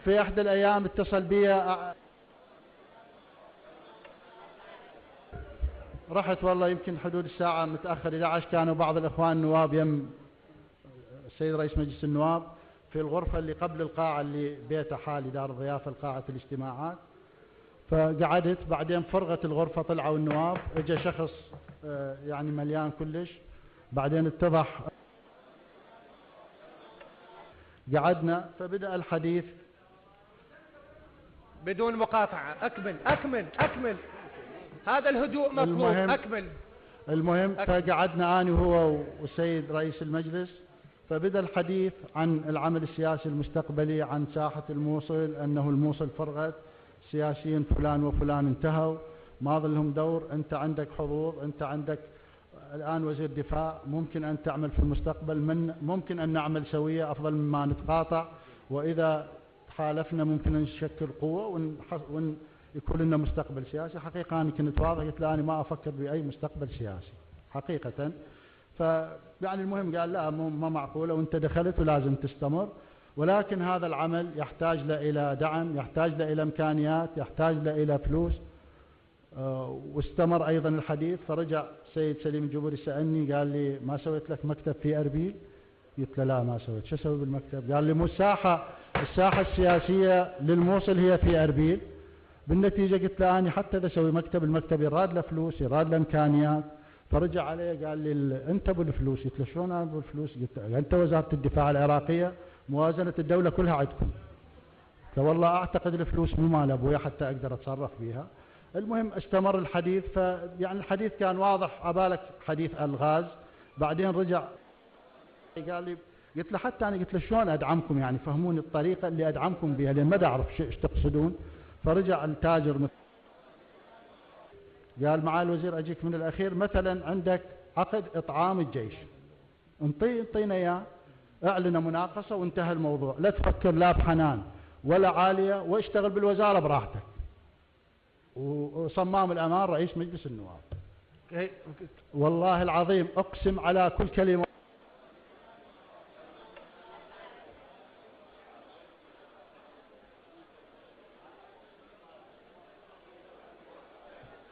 في احدى الايام اتصل بي، رحت والله يمكن حدود الساعة متأخر 11، كانوا بعض الإخوان النواب يم السيد رئيس مجلس النواب في الغرفة اللي قبل القاعة اللي بيته حالي دار الضيافة قاعة الاجتماعات. فقعدت، بعدين فرغت الغرفة، طلعوا النواب، اجى شخص يعني مليان كلش، بعدين اتضح. قعدنا فبدأ الحديث بدون مقاطعة. أكمل. هذا الهدوء مطلوب. المهم فقعدنا أنا وهو والسيد رئيس المجلس، فبدأ الحديث عن العمل السياسي المستقبلي، عن ساحة الموصل، أنه الموصل فرغت، سياسيين فلان وفلان انتهوا، ما ظلهم دور، أنت عندك حظوظ، أنت عندك الآن وزير دفاع، ممكن أن تعمل في المستقبل، ممكن أن نعمل سوية أفضل مما نتقاطع، وإذا حالفنا ممكن أن نشكل قوة يكون لنا مستقبل سياسي. حقيقة أنا كنت واضح، قلت له أنا ما أفكر بأي مستقبل سياسي حقيقة. فيعني المهم قال لا ما معقولة، وأنت دخلت ولازم تستمر، ولكن هذا العمل يحتاج له إلى دعم، يحتاج له إلى إمكانيات، يحتاج له إلى فلوس. واستمر أيضا الحديث. فرجع سيد سليم الجبوري سألني، قال لي ما سويت لك مكتب في أربيل؟ قلت له لا ما سويت. شو أسوي بالمكتب؟ قال لي مو الساحة السياسية للموصل هي في أربيل. بالنتيجة قلت له أنا حتى إذا أسوي مكتب، المكتب يراد له فلوس، يراد له إمكانيات. فرجع علي قال لي أنت أبو الفلوس. قلت له شلون أنا أبو الفلوس؟ قلت له أنت وزارة الدفاع العراقية موازنة الدولة كلها عندكم. فوالله أعتقد الفلوس مو مال أبويا حتى أقدر أتصرف بها. المهم استمر الحديث، فيعني الحديث كان واضح، عبالك حديث ألغاز. بعدين رجع قال لي، قلت له حتى أنا قلت له شلون أدعمكم، يعني فهموني الطريقة اللي أدعمكم بها لأن ما أعرف ايش تقصدون. فرجع التاجر قال معالي الوزير أجيك من الأخير، مثلا عندك عقد إطعام الجيش، انطينا إياه، اعلن مناقصة وانتهى الموضوع، لا تفكر لا بحنان ولا عالية، واشتغل بالوزارة براحتك. وصمام الأمان رئيس مجلس النواب، والله العظيم أقسم على كل كلمة.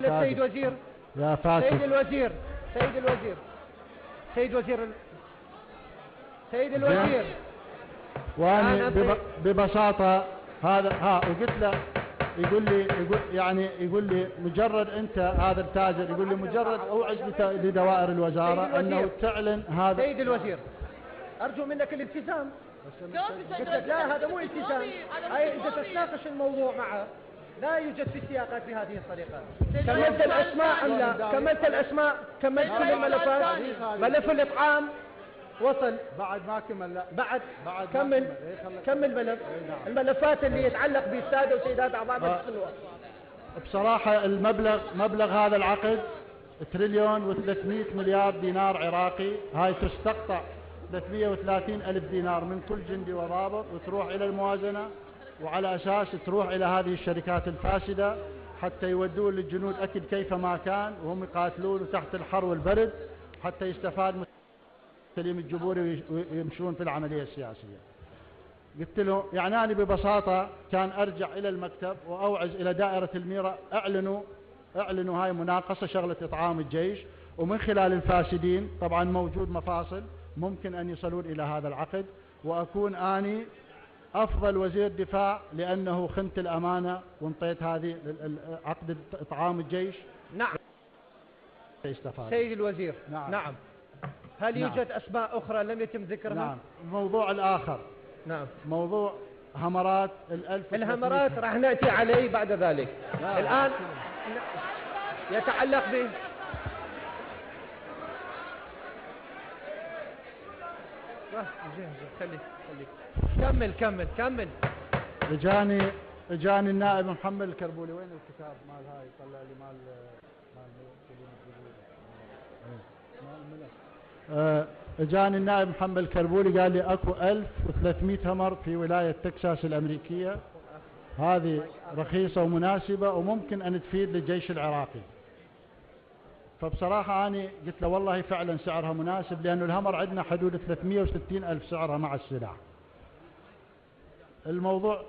سيد وزير يا فاتح، سيد الوزير وأنا ببساطة هذا وقلت له، يقول لي مجرد أنت هذا التاجر، يقول لي مجرد أوعز لدوائر الوزارة أنه تعلن هذا. سيد الوزير أرجو منك الالتزام. قلت لك لا هذا مو التزام، أي أنت تتناقش الموضوع معه، لا يوجد في السياقات بهذه الطريقة. كملت الأسماء أم لا؟ كملت الأسماء، كملت كل الملفات. ملف الإطعام وصل بعد ما كمل. لا بعد كمل ملف الملفات اللي يتعلق بالسادة وسيدات أعضاء مجلس النواب. بصراحة مبلغ هذا العقد 1,300,000,000 دينار عراقي. هاي تستقطع 330,000 دينار من كل جندي وضابط وتروح إلى الموازنة، وعلى أساس تروح إلى هذه الشركات الفاسدة حتى يودون للجنود أكل كيفما كان، وهم يقاتلون تحت الحر والبرد حتى يستفاد سليم الجبوري ويمشون في العملية السياسية. قلت له يعني أنا ببساطة كان أرجع إلى المكتب وأوعز إلى دائرة الميرة، أعلنوا هاي مناقصة شغلة إطعام الجيش، ومن خلال الفاسدين طبعا موجود مفاصل ممكن أن يصلون إلى هذا العقد، وأكون أني أفضل وزير دفاع لأنه خنت الأمانة وانطيت هذه عقد إطعام الجيش. نعم سيد الوزير. نعم. هل يوجد أسماء أخرى لم يتم ذكرها؟ نعم. الموضوع الآخر، نعم، موضوع همرات الهمرات راح نأتي عليه بعد ذلك. الآن يتعلق به خليك كمل. اجاني النائب محمد الكربولي. وين الكتاب مال هاي؟ طلع لي مال اجاني النائب محمد الكربولي قال لي اكو 1300 همر في ولاية تكساس الامريكية، هذه رخيصة ومناسبة وممكن ان تفيد للجيش العراقي. فبصراحة أنا قلت له والله فعلا سعرها مناسب، لأنه الهمر عندنا حدود 360,000 سعرها مع السلاح. الموضوع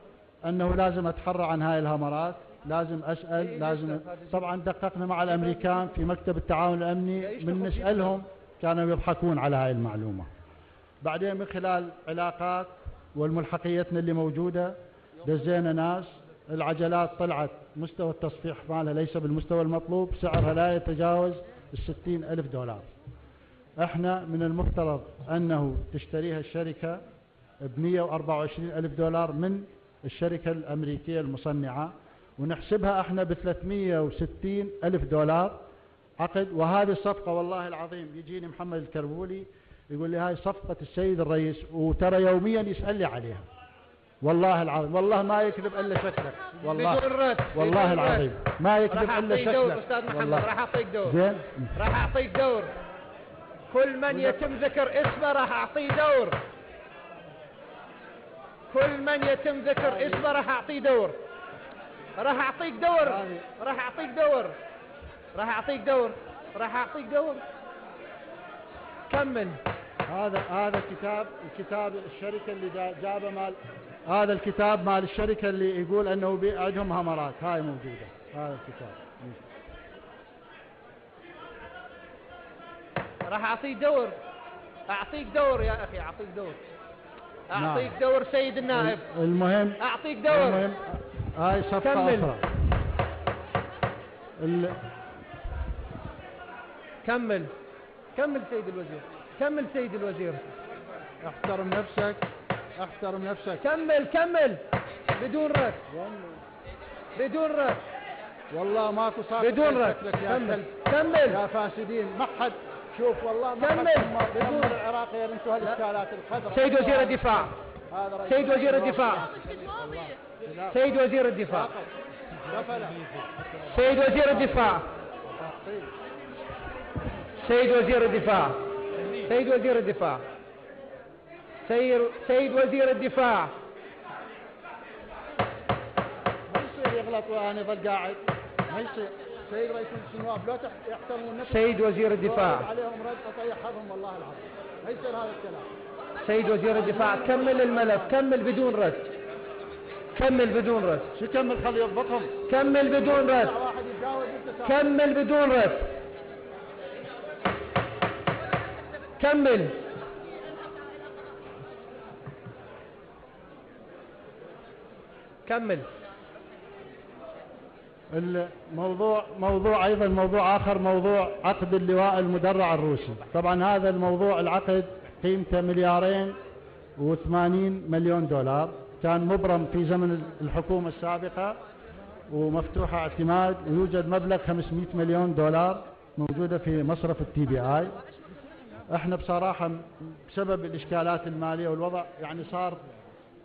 أنه لازم أتحرى عن هاي الهامرات، لازم أسأل، لازم طبعا دققنا مع الأمريكان في مكتب التعاون الأمني من نسألهم كانوا يضحكون على هاي المعلومة. بعدين من خلال علاقات والملحقيتنا اللي موجودة دزينا ناس، العجلات طلعت مستوى التصفيح مالها ليس بالمستوى المطلوب، سعرها لا يتجاوز $60,000. احنا من المفترض أنه تشتريها الشركة $124,000 من الشركة الأمريكية المصنعة، ونحسبها احنا $360,000 عقد. وهذه الصفقة والله العظيم يجيني محمد الكربولي يقول لي هاي صفقة السيد الرئيس، وترى يوميا يسأل لي عليها، والله العظيم، والله ما يكذب الا شكلك، والله والله العظيم ما يكذب الا شكلك. استاذ محمد راح اعطيك دور، زين، راح اعطيك دور، كل من يتم ذكر اسمه راح اعطيه دور، كل من يتم ذكر اسمه راح اعطيه دور، راح اعطيك دور، راح اعطيك دور، راح اعطيك دور، راح اعطيك دور. كمل. هذا الكتاب الشركة اللي جابه مال، هذا الكتاب مال الشركة اللي يقول انه عندهم هامرات، هاي موجودة، هذا الكتاب. راح اعطيك دور، اعطيك دور يا اخي، اعطيك دور، اعطيك دور سيد النائب. المهم اعطيك دور. المهم هاي صفقة اخرى. كمل كمل سيد الوزير، كمل سيد الوزير. احترم نفسك، احترم نفسك. كمل كمل بدون رد، بدون رد، والله ماكو صار بدون رد. كمل كمل يا فاسدين، ما حد شوف والله ما كمل بدون العراق يا انتم هالاشكالات الخضراء. سيد وزير الدفاع، سيد وزير الدفاع، سيد وزير الدفاع، سيد وزير الدفاع، سيد وزير الدفاع، سيد وزير الدفاع، سيد وزير الدفاع. ما يصير يغلط وانا ظل قاعد، ما يصير. سيد رئيس النواب لو يحترمون نفسهم. سيد وزير الدفاع، عليهم رد اطيح حظهم والله العظيم، ما يصير هذا الكلام. سيد وزير الدفاع كمل الملف، كمل بدون رد، كمل بدون رد. شو كمل؟ خلي يضبطهم. كمل بدون رد، كمل بدون رد، كمل. كمل. الموضوع ايضا موضوع اخر، موضوع عقد اللواء المدرع الروسي. طبعا هذا الموضوع العقد قيمته $280,000,000، كان مبرم في زمن الحكومة السابقة ومفتوحة اعتماد، ويوجد مبلغ $500,000,000 موجودة في مصرف TBI. احنا بصراحة بسبب الاشكالات المالية والوضع يعني صار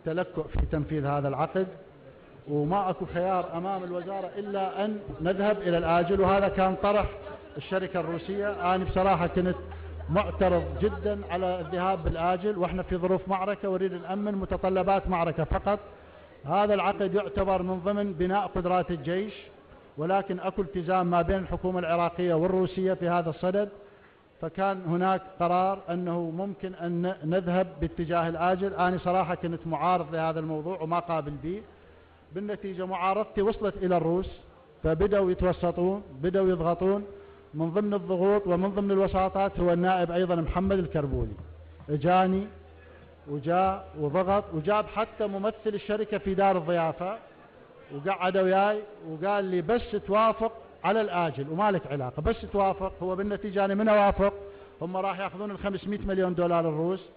تلكؤ في تنفيذ هذا العقد، وما اكو خيار امام الوزارة الا ان نذهب الى الاجل، وهذا كان طرح الشركة الروسية. انا بصراحة كنت معترض جدا على الذهاب بالاجل، واحنا في ظروف معركة ونريد نأمن متطلبات معركة فقط. هذا العقد يعتبر من ضمن بناء قدرات الجيش، ولكن اكو التزام ما بين الحكومة العراقية والروسية في هذا الصدد، فكان هناك قرار أنه ممكن أن نذهب باتجاه الآجل. أنا صراحة كنت معارض لهذا الموضوع وما قابل به، بالنتيجة معارضتي وصلت إلى الروس، فبدأوا يتوسطون، بدأوا يضغطون. من ضمن الضغوط ومن ضمن الوساطات هو النائب أيضا محمد الكربولي، اجاني وجاء وضغط، وجاب حتى ممثل الشركة في دار الضيافة وقعد وياي وقال لي بس توافق على الآجل وما لك علاقة، بس توافق. هو بالنتيجة أنا من أوافق؟ هم راح يأخذون $500,000,000 الروس،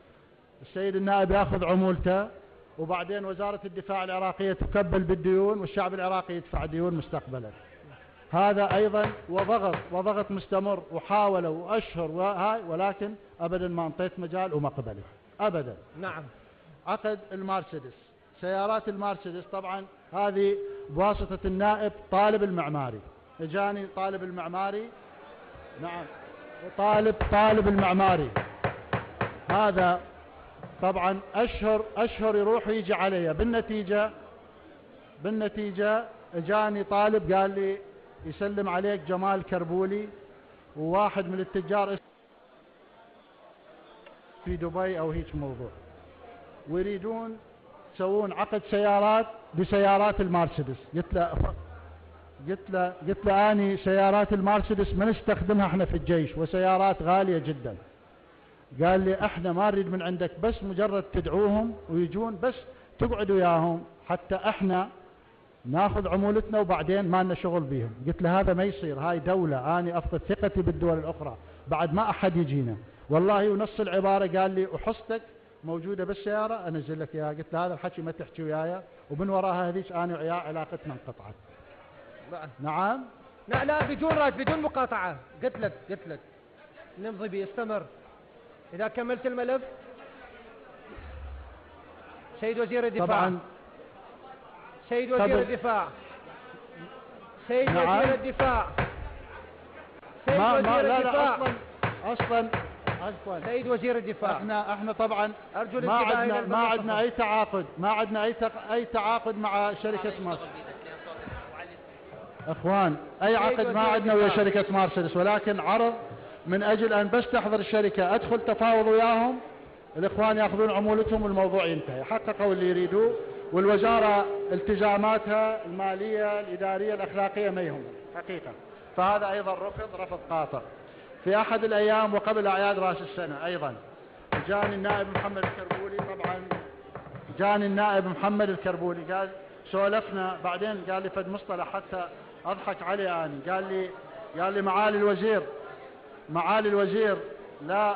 السيد النائب يأخذ عمولته، وبعدين وزارة الدفاع العراقية تكبل بالديون، والشعب العراقي يدفع ديون مستقبلا. هذا أيضا وضغط مستمر، وحاولوا وأشهر وهاي، ولكن أبدا ما انطيت مجال وما قبلوا أبدا. نعم. عقد المرسيدس، سيارات المرسيدس طبعا هذه بواسطة النائب طالب المعماري، اجاني طالب المعماري، نعم طالب المعماري هذا طبعا اشهر يروح ويجي علي. بالنتيجة اجاني طالب قال لي يسلم عليك جمال كربولي وواحد من التجار في دبي او هيك موضوع، ويريدون $7 يسوون عقد سيارات بسيارات المرسيدس. قلت له اني سيارات المرسيدس ما نستخدمها احنا في الجيش وسيارات غالية جدا. قال لي احنا ما نريد من عندك، بس مجرد تدعوهم ويجون، بس تقعد وياهم حتى احنا ناخذ عمولتنا وبعدين ما لنا شغل بيهم. قلت له هذا ما يصير، هاي دولة، اني افقد ثقتي بالدول الاخرى بعد ما احد يجينا. والله ونص العبارة قال لي وحصتك موجودة بالسيارة انزل لك اياها. قلت له هذا الحكي ما تحكي وياي، ومن وراها هذيك انا وياه علاقتنا انقطعت. نعم. لا بدون رد، بدون مقاطعة. قلت لك نمضي بيستمر. إذا كملت الملف سيد وزير الدفاع. طبعا سيد وزير الدفاع. سيد وزير الدفاع. سيد وزير الدفاع. اصلا سيد وزير الدفاع. احنا طبعا ارجو ما عندنا اي تعاقد، اي تعاقد مع شركة مصر. اخوان اي عقد ما عندنا ويا شركة مرسيدس، ولكن عرض من اجل ان بس تحضر الشركة ادخل تفاوض وياهم، الاخوان ياخذون عمولتهم والموضوع ينتهي. حققوا اللي يريدوه، والوزارة التزاماتها المالية الادارية الاخلاقية ما يهم حقيقة. فهذا ايضا رفض قاطع. في احد الايام وقبل اعياد راس السنة ايضا جاني النائب محمد الكربولي. طبعا جاني النائب محمد الكربولي قال سولفنا، بعدين قال لي فد مصطلح حتى اضحك عليه اني. قال لي معالي الوزير لا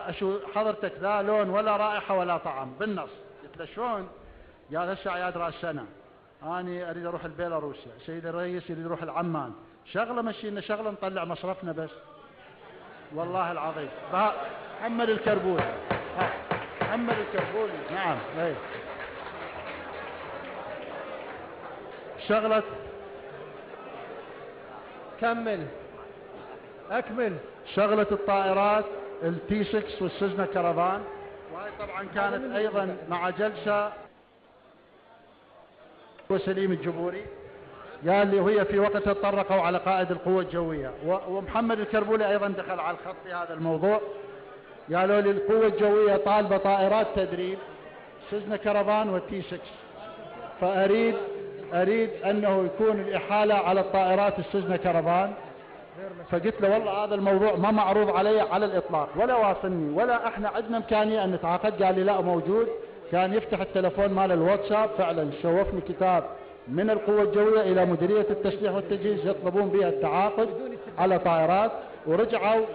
حضرتك لا لون ولا رائحة ولا طعم بالنص. قلت له شلون؟ قال هسه اعياد راس سنة، اني اريد اروح البيلاروسيا، سيد الرئيس يريد يروح العمان، شغله مشينا شغله نطلع مصرفنا بس. والله العظيم محمد الكربولي. نعم. اي شغلة. أكمل. شغلة الطائرات التي 6 والسجنة كرفان، وهي طبعا كانت أيضا مع جلسة وسليم الجبوري. قال لي وهي في وقتها تطرقوا على قائد القوة الجوية، ومحمد الكربولي أيضا دخل على الخط في هذا الموضوع. قالوا لي القوة الجوية طالبة طائرات تدريب سجنة كرفان والتي 6، فأريد أنه يكون الإحالة على الطائرات السجنة كرفان. فقلت له والله هذا الموضوع ما معروض علي على الإطلاق، ولا واصلني ولا احنا عندنا إمكانية أن نتعاقد. قال لي لا موجود. كان يفتح التلفون مال الواتساب، فعلا شوفني كتاب من القوة الجوية إلى مديرية التسليح والتجهيز يطلبون بها التعاقد على طائرات. ورجعوا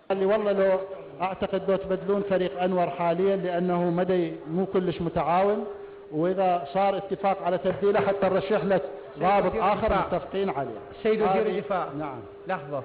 قال لي والله لو أعتقد لو تبدلون فريق أنور حاليا لأنه مدى مو كلش متعاون، وإذا صار اتفاق على تبديله حتى نرشح لك ضابط آخر متفقين عليه. سيد وزير الدفاع. نعم. لحظة.